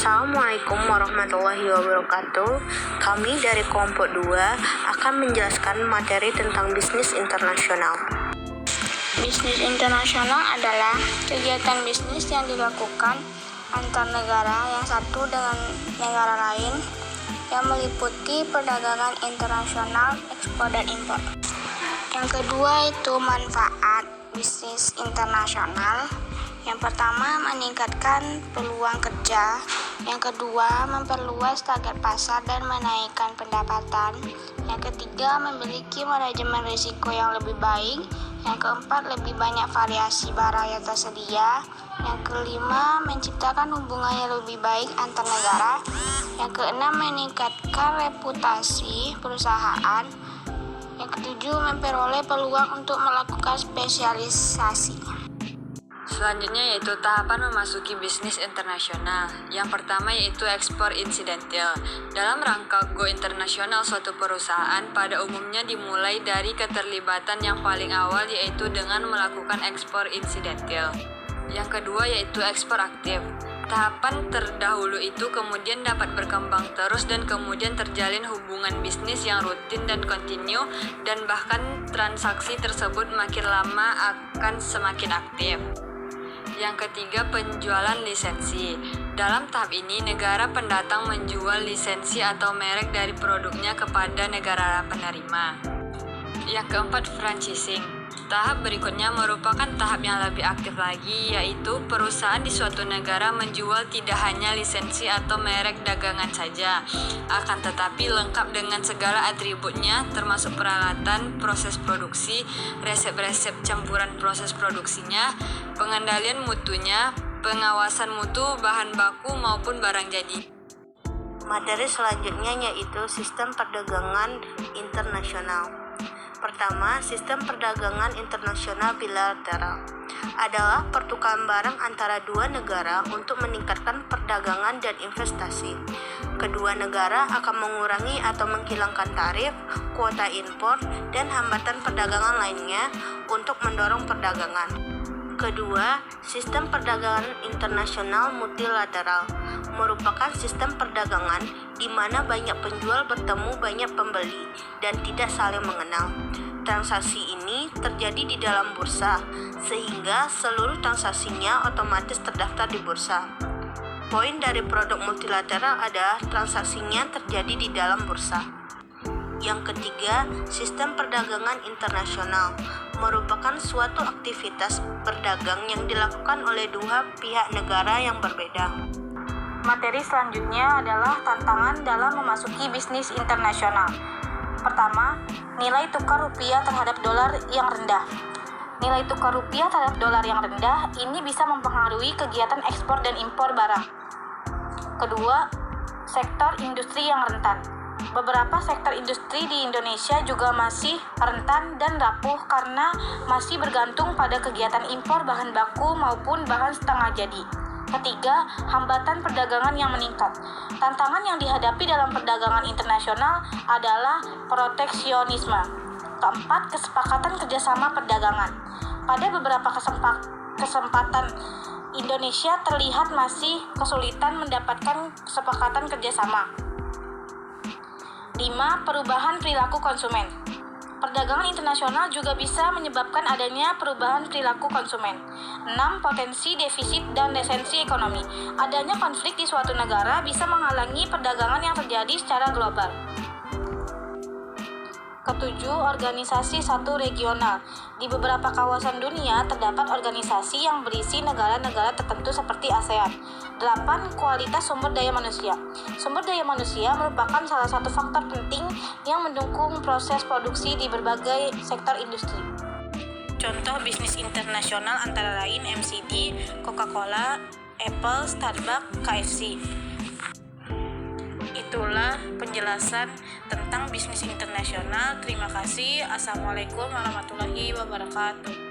Assalamualaikum warahmatullahi wabarakatuh. Kami dari kelompok 2 akan menjelaskan materi tentang bisnis internasional. Bisnis internasional adalah kegiatan bisnis yang dilakukan antar negara yang satu dengan negara lain yang meliputi perdagangan internasional, ekspor dan impor. Yang kedua itu manfaat bisnis internasional. Yang pertama, meningkatkan peluang kerja. Yang kedua, memperluas target pasar dan menaikkan pendapatan. Yang ketiga, memiliki manajemen risiko yang lebih baik. Yang keempat, lebih banyak variasi barang yang tersedia. Yang kelima, menciptakan hubungan yang lebih baik antar negara. Yang keenam, meningkatkan reputasi perusahaan. Yang ketujuh, memperoleh peluang untuk melakukan spesialisasi. Selanjutnya yaitu tahapan memasuki bisnis internasional. Yang pertama yaitu ekspor insidental. Dalam rangka go internasional suatu perusahaan pada umumnya dimulai dari keterlibatan yang paling awal yaitu dengan melakukan ekspor insidental. Yang kedua yaitu ekspor aktif. Tahapan terdahulu itu kemudian dapat berkembang terus dan kemudian terjalin hubungan bisnis yang rutin dan kontinu dan bahkan transaksi tersebut makin lama akan semakin aktif. Yang ketiga, penjualan lisensi. Dalam tahap ini, negara pendatang menjual lisensi atau merek dari produknya kepada negara penerima. Yang keempat, franchising. Tahap berikutnya merupakan tahap yang lebih aktif lagi, yaitu perusahaan di suatu negara menjual tidak hanya lisensi atau merek dagangan saja, akan tetapi lengkap dengan segala atributnya termasuk peralatan, proses produksi, resep-resep campuran proses produksinya, pengendalian mutunya, pengawasan mutu, bahan baku maupun barang jadi. Materi selanjutnya yaitu sistem perdagangan internasional. Pertama, sistem perdagangan internasional bilateral adalah pertukaran barang antara dua negara untuk meningkatkan perdagangan dan investasi. Kedua negara akan mengurangi atau menghilangkan tarif, kuota impor, dan hambatan perdagangan lainnya untuk mendorong perdagangan. Kedua, sistem perdagangan internasional multilateral merupakan sistem perdagangan di mana banyak penjual bertemu banyak pembeli dan tidak saling mengenal. Transaksi ini terjadi di dalam bursa, sehingga seluruh transaksinya otomatis terdaftar di bursa. Poin dari produk multilateral adalah transaksinya terjadi di dalam bursa. Yang ketiga, sistem perdagangan internasional merupakan suatu aktivitas berdagang yang dilakukan oleh dua pihak negara yang berbeda. Materi selanjutnya adalah tantangan dalam memasuki bisnis internasional. Pertama, nilai tukar rupiah terhadap dolar yang rendah. Nilai tukar rupiah terhadap dolar yang rendah ini bisa mempengaruhi kegiatan ekspor dan impor barang. Kedua, sektor industri yang rentan. Beberapa sektor industri di Indonesia juga masih rentan dan rapuh karena masih bergantung pada kegiatan impor bahan baku maupun bahan setengah jadi. Ketiga, hambatan perdagangan yang meningkat. Tantangan yang dihadapi dalam perdagangan internasional adalah proteksionisme. Keempat, kesepakatan kerjasama perdagangan. Pada beberapa kesempatan, Indonesia terlihat masih kesulitan mendapatkan kesepakatan kerjasama. 5. Perubahan perilaku konsumen. Perdagangan internasional juga bisa menyebabkan adanya perubahan perilaku konsumen. 6. Potensi defisit dan resensi ekonomi. Adanya konflik di suatu negara bisa menghalangi perdagangan yang terjadi secara global. Ketujuh, organisasi satu regional. Di beberapa kawasan dunia terdapat organisasi yang berisi negara-negara tertentu seperti ASEAN. 8. Kualitas sumber daya manusia. Sumber daya manusia merupakan salah satu faktor penting yang mendukung proses produksi di berbagai sektor industri. Contoh bisnis internasional antara lain McD, Coca-Cola, Apple, Starbucks, KFC. Itulah penjelasan tentang bisnis internasional. Terima kasih. Assalamualaikum warahmatullahi wabarakatuh.